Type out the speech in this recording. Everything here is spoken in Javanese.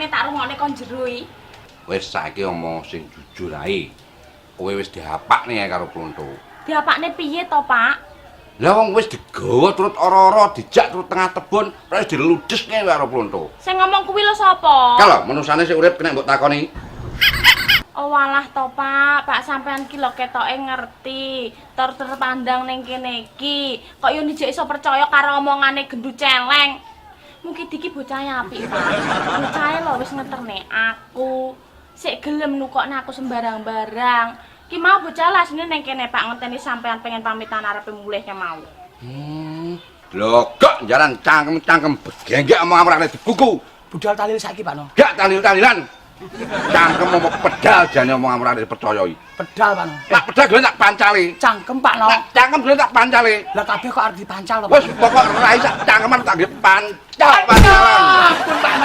ceritamu tak rungokne kon jero iki. Wis saiki omong sing jujur ae. Kowe wis dihapakne karo Plonto. Diapakne piye to, Pak? Lah wong wis digawa turut ora-ora dijak turut tengah tebon, terus diludeske karo Plonto. Sing ngomong kuwi lho sapa? Kalau manusane sing urip kena mbok takoni. Oh walah to, Pak. Pak sampean ki lho ketoke ngerti. Tur terpandang ning kene iki. Kok yo dijek iso percaya karo omongane gendut celeng. Mungkin iki bocah apik, Pak. Bocahe lho wis ngeterne aku. Sik gelem nukokne aku sembarang barang. Ki mau bocah lah sini ning kene Pak ngenteni sampean pengen pamitan arepe mulih mau. Lho kok jaran cangkem-cangkem begenggek omong amrane dibuku. Budal talil saiki, Pak No. Gak talil-talilan. Cangkem omong pedal jane omong amrane dipercayai. Pedal, Pak No. Lah pedal gelem tak pancali. Cangkem, Pak No. Lah cangkem gelem tak pancali. Lah kabeh kok arep dipancal to, Pak. Wis pokok ora iso cangkeman tak nggih pancal pancalan. Ampun, Pak No.